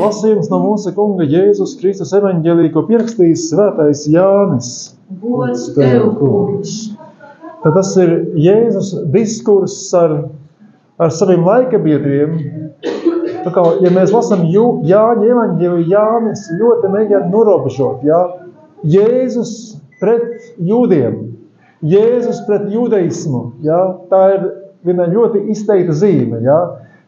Lasījums no mūsu Kunga Jēzus Kristus evaņģēlija, ko pierakstījis svētais Jānis. Gods tev, Kungs. Tad tas ir Jēzus diskurss ar saviem laikabiedriem. Tā kā, ja mēs lasām Jāņa evaņģēliju, Jānis ļoti mēģina norobežot, jā? Jēzus pret jūdiem, Jēzus pret judaismu, jā? Tā ir viena ļoti izteikta zīme, jā?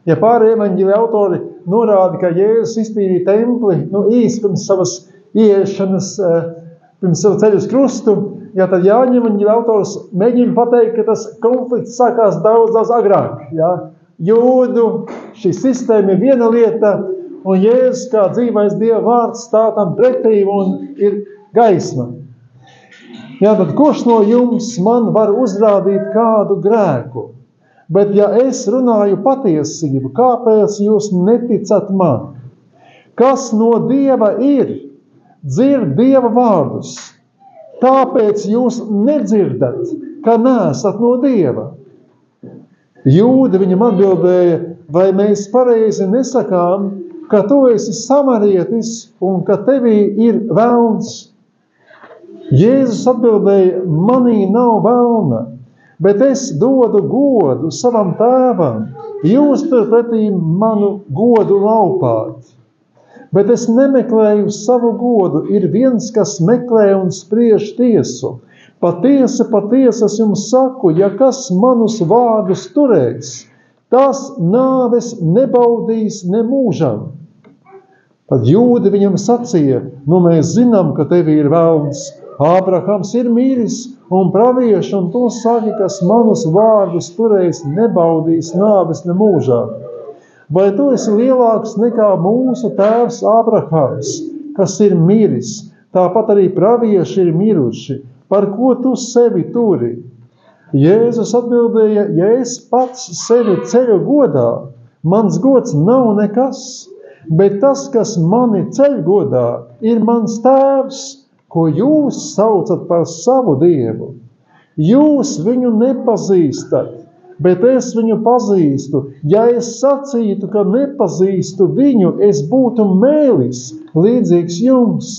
Ja pārējie evaņģēlija autori norāda, ka Jēzus iztīrīja templi, īsti pirms savas ieiešanas, pirms savu ceļu uz krustu, ja tad Jāņa evaņģēlija autors mēģina pateikt, ka tas konflikts sākās daudz agrāk. Ja? Jūdu šī sistēma ir viena lieta, un Jēzus kā dzīvais Dieva vārds stāv tam pretī un ir gaisma. Ja, tad kurš no jums man var uzrādīt kādu grēku? Bet ja es runāju patiesību, kāpēc jūs neticat man? Kas no Dieva ir? Dzird Dieva vārdus. Tāpēc jūs nedzirdat, ka neesat no Dieva. Jūdi viņam atbildēja, vai mēs pareizi nesakām, ka tu esi samarietis un ka tevī ir velns? Jēzus atbildēja, manī nav velna. Bet es dodu godu savam tēvam, jūs turpretī manu godu laupāt. Bet es nemeklēju savu godu, ir viens, kas meklē un spriež tiesu. Patiesi, patiesi es jums saku, ja kas manus vārdus turēs, tas nāves nebaudīs nemūžam. Tad jūdi viņam sacīja, mēs zinām, ka tevi ir velns. Ābrahams ir miris un pravieši, un tu saki, kas manus vārdus turēs, nebaudīs nāves nemūžā. Vai tu esi lielāks nekā mūsu tēvs Ābrahams, kas ir miris, tāpat arī pravieši ir miruši, par ko tu sevi turi? Jēzus atbildēja, ja es pats sevi ceļu godā, mans gods nav nekas, bet tas, kas mani ceļ godā, ir mans tēvs, ko jūs saucat par savu Dievu. Jūs viņu nepazīstat, bet es viņu pazīstu. Ja es sacītu, ka nepazīstu viņu, es būtu mēlis, līdzīgs jums,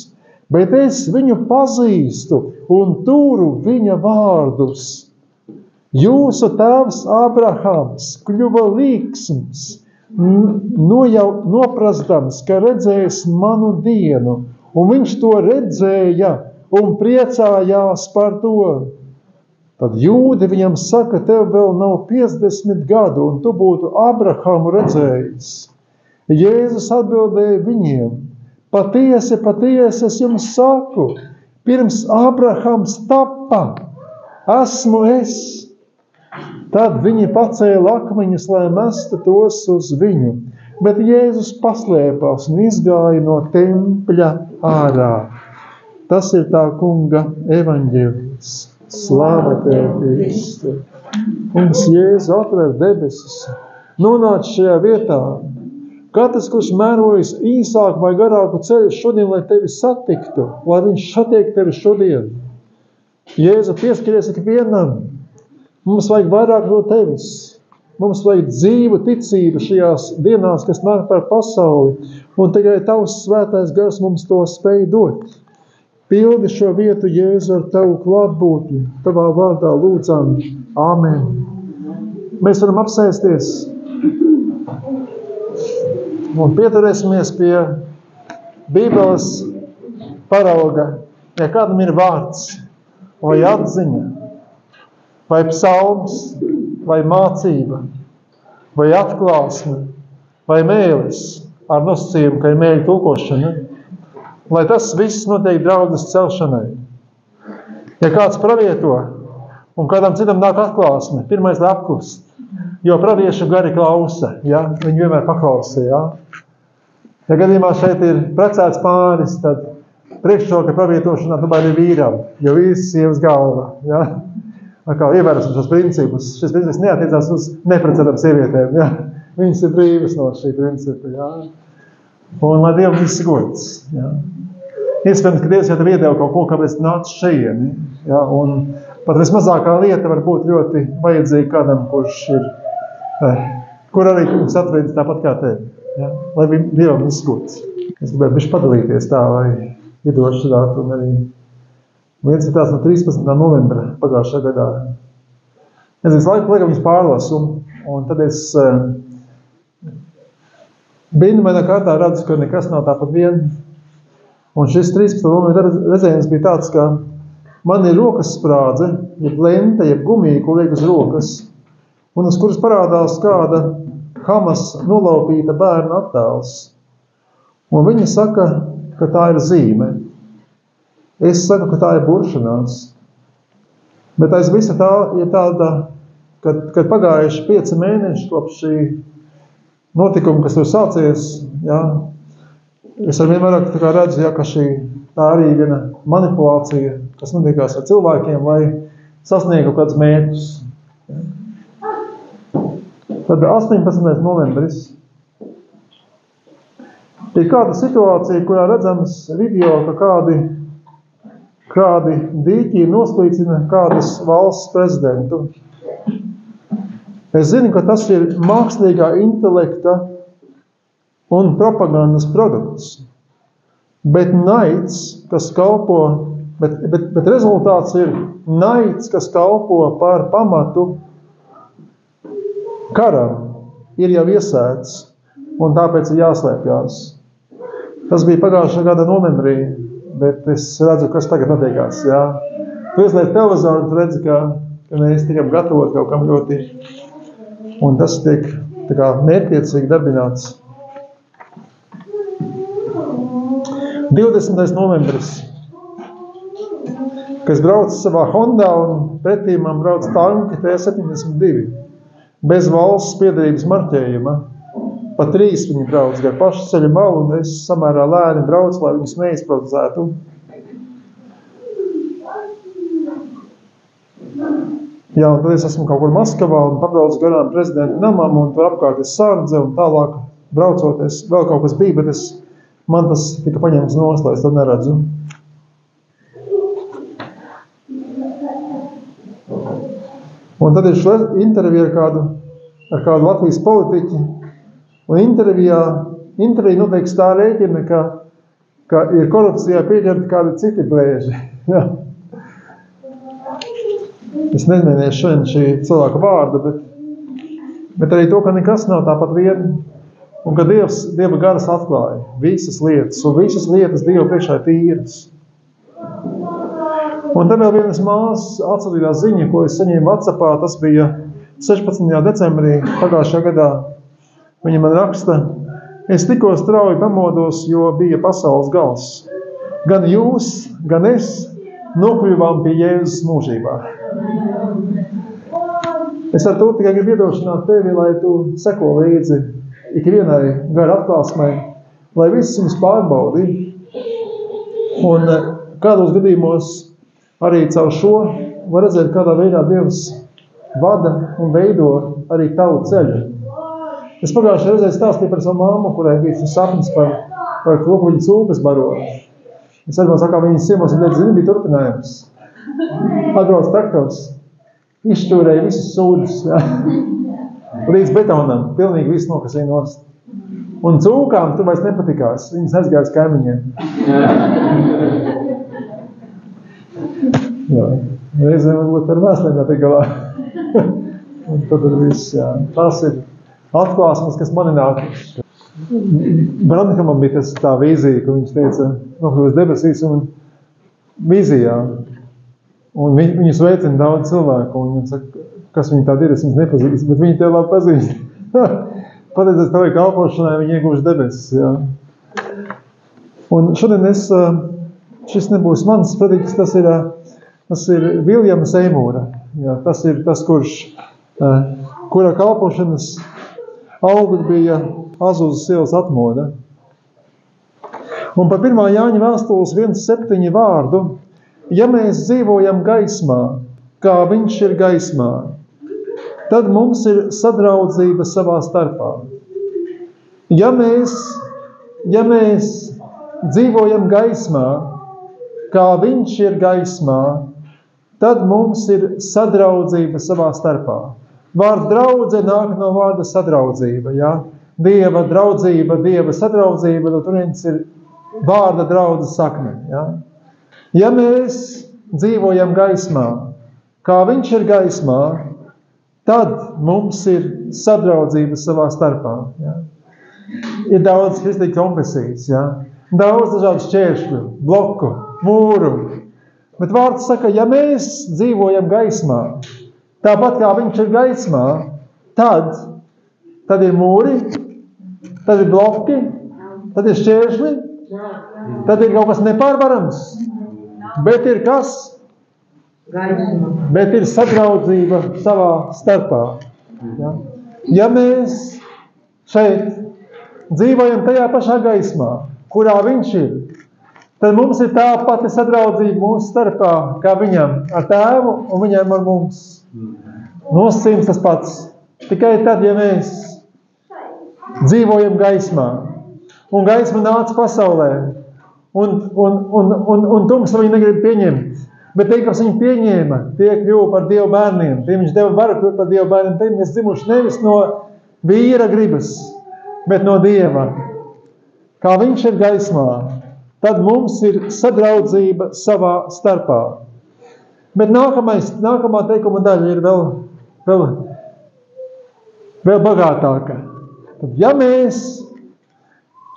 bet es viņu pazīstu un turu viņa vārdus. Jūsu tēvs Ābrahams kļuva līksms, noprastams, ka redzēs manu dienu, un viņš to redzēja un priecājās par to. Tad jūdi viņam saka, tev vēl nav 50 gadu, un tu būtu Abrahamu redzējis. Jēzus atbildēja viņiem, patiesi, patiesi es jums saku, pirms Abrahams tappa, esmu es. Tad viņi pacēla akmeņus, lai mestu tos uz viņu. Bet Jēzus paslēpās un izgāja no tempļa ārā. Tas ir tā Kunga evaņģēlijs. Slāva tev, Kristu. Kungs Jēzu atver debesis. Nonāc šajā vietā. Katrs, kurš mērojas īsāku vai garāku ceļu šodien, lai tevi satiktu, lai viņš satiek tevi šodien. Jēzu pieskaries ikvienam. Mums vajag vairāk no tevis. Mums vajag dzīvu ticību šajās dienās, kas nāk par pasauli, un tikai tavs svētais gars mums to spēj dot. Pildi šo vietu, Jēzu, ar tavu klātbūtni, tavā vārdā lūdzam. Āmen. Mēs varam apsēsties un pieturēsimies pie Bībeles parauga. Ja kādam ir vārds, vai atziņa, vai psalms, vai mācība, vai atklāsme, vai mēlis, ar nosacījumu, ka ir mēļu tulkošana, lai tas viss notiek draudzes celšanai. Ja kāds pravieto, un kādam citam nāk atklāsme, pirmais lai apklust, jo praviešu gari klausa, ja? Viņi vienmēr paklausa, ja? Ja gadījumā šeit ir precēts pāris, tad priekšroka pravietošanā tomēr ir vīram, jo vīrs sievas galva, ja? Kā ievērosim šos principus. Šis princips neatiecās uz neprecētām sievietēm. Ja? Viņas ir brīvas no šī principa. Ja? Un lai Dievam viss gods. Ja? Iespējams, ka Dievs jau tev iedeva kaut ko, kāpēc nāc šejieni. Ja? Un pat vismazākā lieta var būt ļoti vajadzīga kādam, kurš ir, kur arī kungs atvedis tāpat kā tevi. Ja? Lai Dievam viss gods. Es gribētu bišķi padalīties tā, lai iedošu rāt, un arī viens ir tāds no 13. novembra pagājušā gadā. Es visu laiku viņus pārlasu, un tad es brīnumainā kārtā redzu, ka nekas nav tāpat vien. Un šis 13. novembra redzējums bija tāds, ka man ir rokas sprādze, jeb lente, jeb gumija, ko liek uz rokas, un uz kuras parādās kāda Hamas nolaupīta bērna attēls. Un viņi saka, ka tā ir zīme. Es saku, ka tā ir buršanās. Bet aiz visa tā ir tāda, kad pagājuši 5 mēneši kopš šī notikuma, kas tur sācies, ja, es arvien vairāk tā kā redzu, ja, ka tā arī viena manipulācija, kas notiekās ar cilvēkiem, lai sasniegtu kādus mērķus. Ja. Tad 18. novembris ir kāda situācija, kurā redzams video, ka kādi dīķi noslīcina kādas valsts prezidentu. Es zinu, ka tas ir mākslīgā intelekta un propagandas produkts. Bet naids, kas kalpo, bet rezultāts ir naids, kas kalpo par pamatu karam, ir jau iesēts, un tāpēc ir jāslēpjās. Tas bija pagājušā gada novembrī, bet es redzu, kas tagad notiekās. Jā. Tu ieslēdz televizoru, un tu redzi, ka mēs tiekam gatavot kaut kam ļoti, un tas tiek tā kā mērķiecīgi darbināts. 20. novembris, kas brauc savā Hondā, un pretī man brauc tanki T-72, bez valsts piederības marķējuma. Pa 3 viņi brauc gar pašu ceļu malu, un es samērā lēni braucu, lai viņus neizprovocētu. Jā, un tad es esmu kaut kur Maskavā un pabraucu garām prezidenta namam, un tur apkārt ir sārdze, un tālāk braucoties vēl kaut kas bija, bet man tas tika paņemts nost, lai es to neredzu. Un tad ir intervija ar kādu Latvijas politiķi, un intervija noteikti tā rēķina, ka ir korupcijā pieņemti kādi citi blēži. Es neminēšu šodien šī cilvēka vārdu, bet arī to, ka nekas nav tāpat vien, un ka Dieva garas atklāja visas lietas, un visas lietas Dieva priekšā ir tīras. Un te vēl vienas māsas atsūtītā ziņa, ko es saņēmu WhatsAppā, tas bija 16. decembrī pagājušajā gadā. Viņa man raksta, es tikko strauji pamodos, jo bija pasaules gals. Gan jūs, gan es nokļuvām pie Jēzus mūžībā. Es ar to tikai gribu iedošanāt tevi, lai tu seko līdzi ikvienai gara atklāsmai, lai visus viņus pārbaudi. Un kādos gadījumos arī caur šo var redzēt, kādā veidā Dievs vada un veido arī tavu ceļu. Es pagājušajā reizē stāstīju par savu mammu, kurai bija šis sapnis par koku viņa cūkas baroju. Es arī man sakā, viņas ciemos un teicu, bija turpinājums. Atbrauc traktors, izšķūrēja visus sūdus, ja. Līdz betonam, pilnīgi visu nokasīja nost. Un cūkām tur vairs nepatikās, viņas aizgājas kaimiņiem. Jā, reizēm varbūt ar vēslēm jātiek galā. Un tad ir viss, jā. Tas ir atklāsmes, kas mani nāk. Brandhamam bija tā vīzija, ka viņš teica, nokļūst debesīs un vīzijā. Un viņus veicina daudz cilvēku, un viņi saka, kas viņi tādi ir, es viņus nepazīstu, bet viņi tev labi pazīst. Pateicies tavai kalpošanai, viņi iegūst debesis, jā. Un šodien šis nebūs mans prediķis, tas ir Viljama Seimūra. Jā, tas ir tas, kura kalpošanas augļi bija Azuzas ielas atmoda. Un par 1. Jāņa vēstules 1:7 vārdu, ja mēs dzīvojam gaismā, kā viņš ir gaismā, tad mums ir sadraudzība savā starpā. Ja mēs dzīvojam gaismā, kā viņš ir gaismā, tad mums ir sadraudzība savā starpā. Vārds draudze nāk no vārda sadraudzība, ja? Dieva draudzība, Dieva sadraudzība, no turienes ir vārda draudzes sakne. Ja? Ja mēs dzīvojam gaismā, kā viņš ir gaismā, tad mums ir sadraudzība savā starpā. Ja? Ir daudz kristīgu konfesijas, ja? Daudz dažādu šķēršļu, bloku, mūru. Bet vārds saka, ja mēs dzīvojam gaismā, tāpat kā viņš ir gaismā, tad ir mūri, tad ir bloki, tad ir šķēršļi, tad ir kaut kas nepārvarams. Bet ir kas? Gaisma. Bet ir sadraudzība savā starpā. Ja, ja mēs šeit dzīvojam tajā pašā gaismā, kurā viņš ir, tad mums ir tā pati sadraudzība mūsu starpā, kā viņam ar tēvu un viņam ar mums. Nosacījums tas pats. Tikai tad, ja mēs dzīvojam gaismā, un gaisma nāca pasaulē, un tumsa viņi negrib pieņemt, bet tie, kas viņi pieņēma, tie kļuva par Dievu bērniem, tie viņš deva varu kļūt par Dievu bērniem, tie mēs dzimuši nevis no vīra gribas, bet no Dieva. Kā viņš ir gaismā, tad mums ir sadraudzība savā starpā. Bet nākamā teikuma daļa ir vēl bagātāka. Tad, ja mēs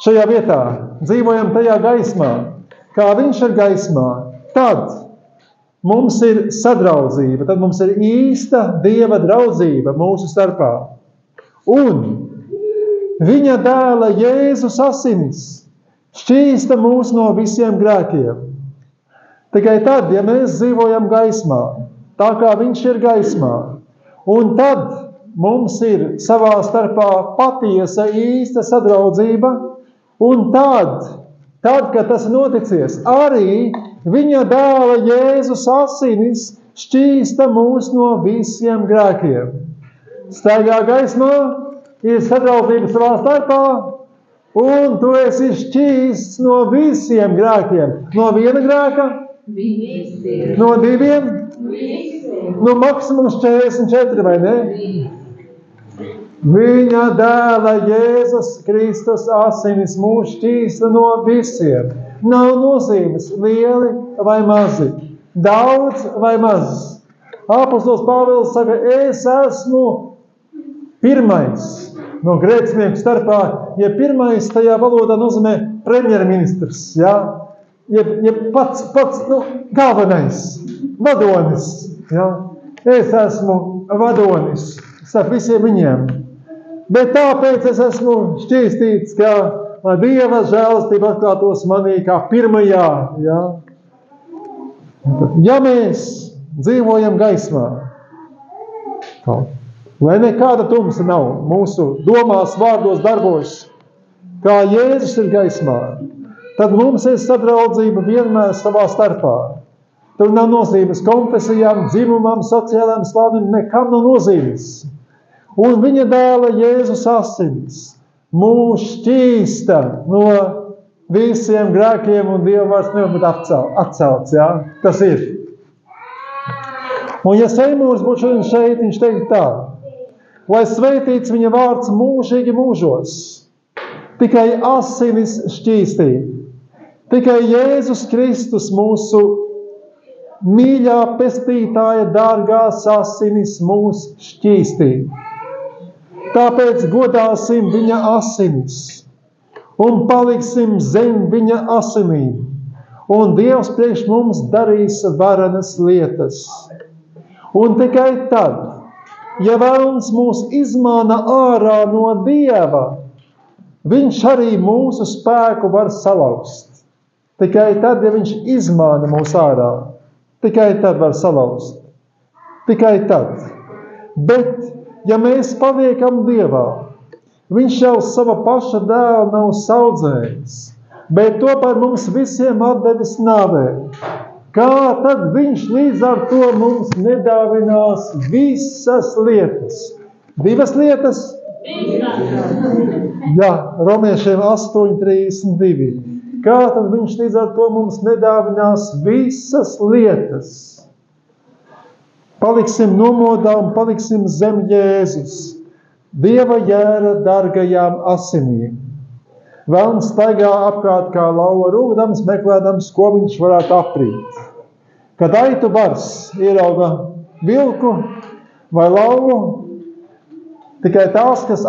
šajā vietā dzīvojam tajā gaismā, kā viņš ir gaismā, tad mums ir sadraudzība, tad mums ir īsta Dieva draudzība mūsu starpā. Un viņa dēla Jēzus asinis šķīsta mūs no visiem grēkiem. Tikai tad, ja mēs dzīvojam gaismā, tā kā viņš ir gaismā, un tad mums ir savā starpā patiesa, īsta sadraudzība, un tad, kad tas noticies, arī viņa dēla Jēzus asinis šķīsta mūs no visiem grēkiem. Staigā gaismā ir sadraudzība savā starpā, un tu esi šķīsts no visiem grēkiem. No viena grēka? Visiem. No diviem? Visiem. No maksimums 44, vai ne? Viņa dēla Jēzus Kristus asinis mūs šķīsta no visiem. Nav nozīmes lieli vai mazi, daudz vai maz. Apostols Pāvils saka, es esmu pirmais no grēcinieku starpā, ja pirmais tajā valodā nozīmē premjerministrs, ja? Ja pats galvenais, vadonis, ja? Es esmu vadonis starp visiem viņiem. Bet tāpēc es esmu šķīstīts, ka Dieva žēlastība atklātos manī kā pirmajā. Ja, ja mēs dzīvojam gaismā, lai nekāda tumsa nav mūsu domās, vārdos, darbos, kā Jēzus ir gaismā, tad mums ir sadraudzība vienmēr savā starpā. Tur nav nozīmes konfesijām, dzimumam, sociālām slānim, nekam nav nozīmes. Un viņa dēla Jēzus asinis mūs šķīsta no visiem grēkiem, un Dieva vārds nevar būt atcelts. Ja? Tas ir. Un ja Seimūrs būtu šodien šeit, viņš teikt tā, lai sveitīts viņa vārds mūžīgi mūžos, tikai asinis šķīstī, tikai Jēzus Kristus mūsu mīļā pestītāja dārgās asinis mūs šķīstī. Tāpēc godāsim viņa asinis un paliksim zem viņa asinīm, un Dievs priekš mums darīs varenas lietas. Un tikai tad, ja vēlns mūs izmāna ārā no Dieva, viņš arī mūsu spēku var salauzt. Tikai tad, ja viņš izmāna mūs ārā, tikai tad var salauzt. Tikai tad. Bet ja mēs paliekam Dievā, viņš jau sava paša dēla nav saudzējis, bet to par mums visiem atdevis nāvē. Kā tad viņš līdz ar to mums nedāvinās visas lietas? Divas lietas? Jā, Romiešiem 8:32. Kā tad viņš līdz ar to mums nedāvinās visas lietas? Paliksim nomodā un paliksim zem Jēzus. Dieva jēra dargajām asinīm. Velns staigā apkārt kā lauva rūgdams, meklēdams, ko viņš varētu aprīt. Kad aitu bars ierauga vilku vai lauvu, tikai tās, kas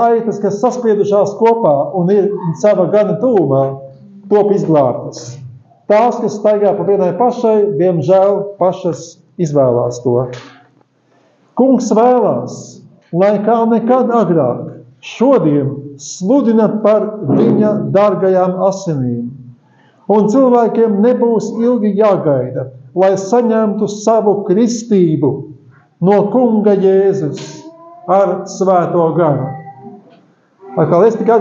saspiedušās kopā un ir sava gana tūmā, top izglābtas. Tās, kas staigā pa vienai pašai, diemžēl pašas izvēlās to. Kungs vēlās, lai kā nekad agrāk, šodien sludina par viņa dargajām asinīm. Un cilvēkiem nebūs ilgi jāgaida, lai saņemtu savu kristību no Kunga Jēzus ar svēto garu. Atkal es tikai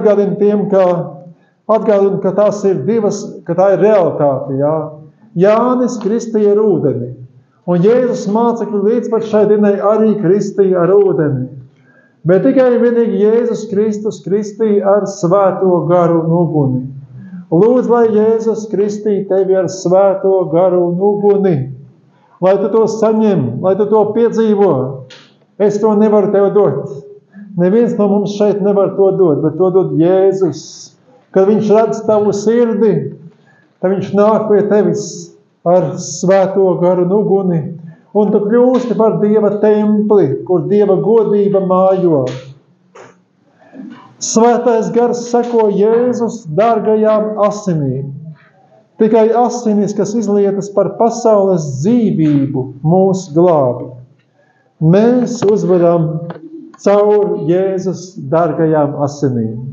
atgādinu, ka tās ir divas, ka tā ir realitāte. Jā. Jānis kristīja ar ūdeni, un Jēzus mācekļi līdz pat šai dienai arī kristīja ar ūdeni. Bet tikai vienīgi Jēzus Kristus kristīja ar svēto garu un uguni. Lūdzu, lai Jēzus kristīja tevi ar svēto garu un uguni, lai tu to saņem, lai tu to piedzīvo. Es to nevaru tev dot. Neviens no mums šeit nevar to dot, bet to dod Jēzus. Kad viņš redz tavu sirdi, tad viņš nāk pie tevis ar svēto garu un uguni, un tu kļūsti par Dieva templi, kur Dieva godība mājo. Svētais gars seko Jēzus dargajām asinīm. Tikai asinis, kas izlietas par pasaules dzīvību, mūs glābi. Mēs uzvaram caur Jēzus dargajām asinīm.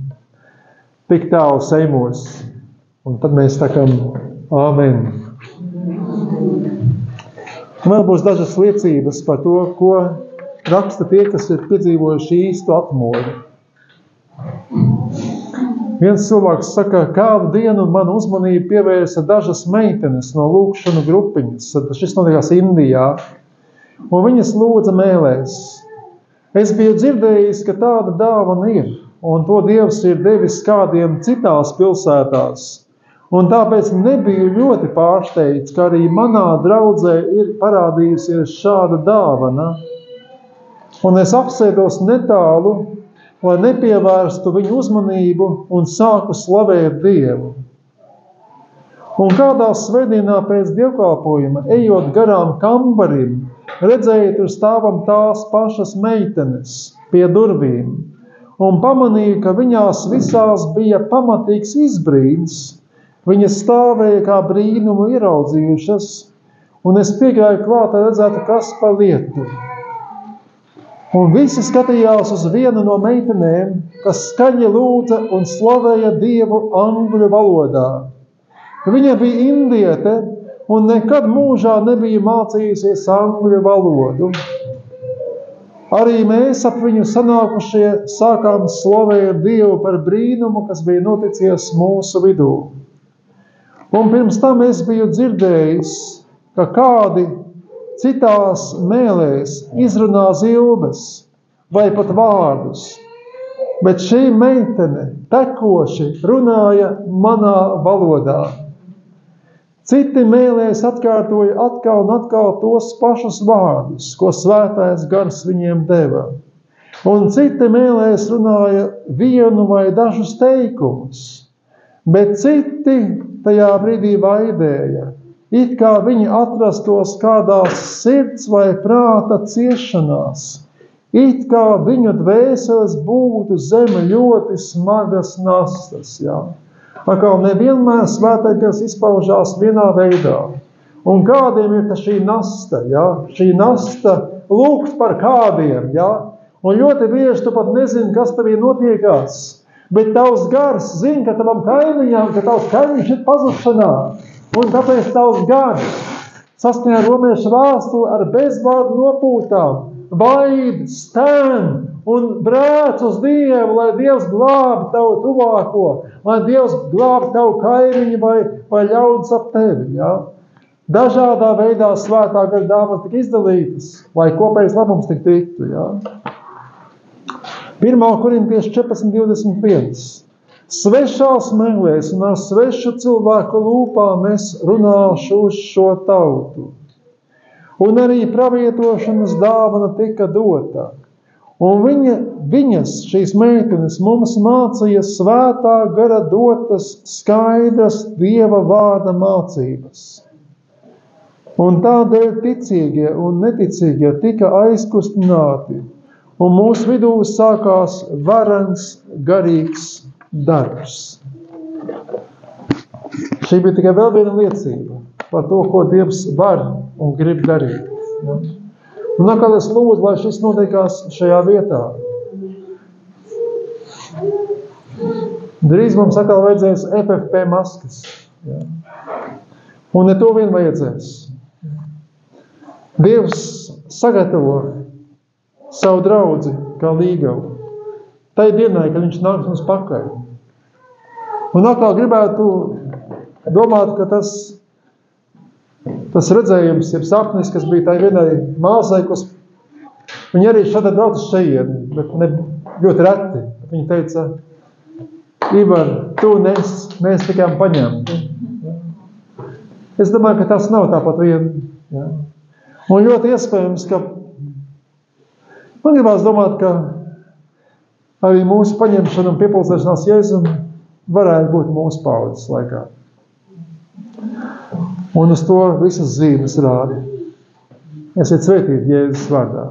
Tik tālu seimos, un tad mēs sakam āmen. Vēl būs dažas liecības par to, ko raksta tie, kas ir piedzīvojuši īstu atmodu. Viens cilvēks saka, kādu dienu man uzmanību pievērsa dažas meitenes no lūkšanu grupiņas. Šis notiekās Indijā. Un viņas lūdza mēlēs. Es biju dzirdējis, ka tāda dāvana ir, un to Dievs ir devis kādiem citās pilsētās. Un tāpēc nebiju ļoti pārsteigts, ka arī manā draudzē ir parādījusies šāda dāvana. Un es apsēdos netālu, lai nepievērstu viņu uzmanību un sāku slavēt Dievu. Un kādā svētdienā pēc dievkalpojuma, ejot garām kambarim, redzēju, tur stāvam tās pašas meitenes pie durvīm, un pamanīju, ka viņās visās bija pamatīgs izbrīns. Viņas stāvēja kā brīnumu ieraudzījušas, un es piegāju klāt, lai redzētu, kas pa lietu. Un visi skatījās uz vienu no meitenēm, kas skaļi lūdza un slavēja Dievu angļu valodā. Viņa bija indiete un nekad mūžā nebija mācījusies angļu valodu. Arī mēs ap viņu sanākušie sākām slavēt Dievu par brīnumu, kas bija noticies mūsu vidū. Un pirms tam es biju dzirdējis, ka kādi citās mēlēs izrunā zilbes vai pat vārdus, bet šī meitene tekoši runāja manā valodā. Citi mēlēs atkārtoja atkal un atkal tos pašus vārdus, ko svētais gars viņiem deva. Un citi mēlēs runāja vienu vai dažus teikumus, bet citi tajā brīdī vaidēja, it kā viņi atrastos kādās sirds vai prāta ciešanās, it kā viņu dvēseles būtu zem ļoti smagas nastas. Jā. Atkal nevienmēr svētais gars izpaužās vienā veidā. Un kādiem ir šī nasta? Jā? Šī nasta lūgt par kādiem. Jā? Un ļoti bieži tu pat nezini, kas tevī notiekās. Bet tavs gars zina, ka tavam kaimiņam, ka tavs kaimiņš ir pazušanā. Un tāpēc tavs gars saskaņā ar romiešu vēstuli ar bezvārdu nopūtām, vaid, stēn un brēc uz Dievu, lai Dievs glābi tavu tuvāko, lai Dievs glābi tavu kaimiņu vai ļaudis ap tevi. Ja? Dažādā veidā svētā gara dāvanas tika izdalītas, lai kopējais labums tik tiktu. Ja? 1. Korintieši 14:21. Svešās mēlēs un ar svešu cilvēku lūpām es runāšu uz šo tautu. Un arī pravietošanas dāvana tika dota. Un viņas, šīs meitenes, mums mācīja svētā gara dotas skaidras Dieva vārda mācības. Un tādēļ ticīgie un neticīgie tika aizkustināti, un mūsu vidū sākās varens garīgs darbs. Šī bija tikai vēl viena liecība par to, ko Dievs var un grib darīt. Ja? Un atkal es lūdzu, lai šis notiekās šajā vietā. Drīz mums atkal vajadzēs FFP maskas. Ja? Un ne to vien vajadzēs. Dievs sagatavo savu draudzi kā līgavu. Tai dienai, kad viņš nāks mums pakaļ. Un atkal gribētu domāt, ka tas redzējums, jeb sapnis, kas bija tai vienai māsai, viņa arī šādā brauc uz šejieni, bet ne ļoti reti. Viņa teica, Ivar, tu mēs tikām paņemti. Es domāju, ka tas nav tāpat vien. Ja? Un ļoti iespējams, ka man gribās domāt, ka arī mūsu paņemšana un piepulcēšanās Jēzum varētu būt mūsu paudzes laikā. Un uz to visas zīmes rāda. Esiet svētīti Jēzus vārdā.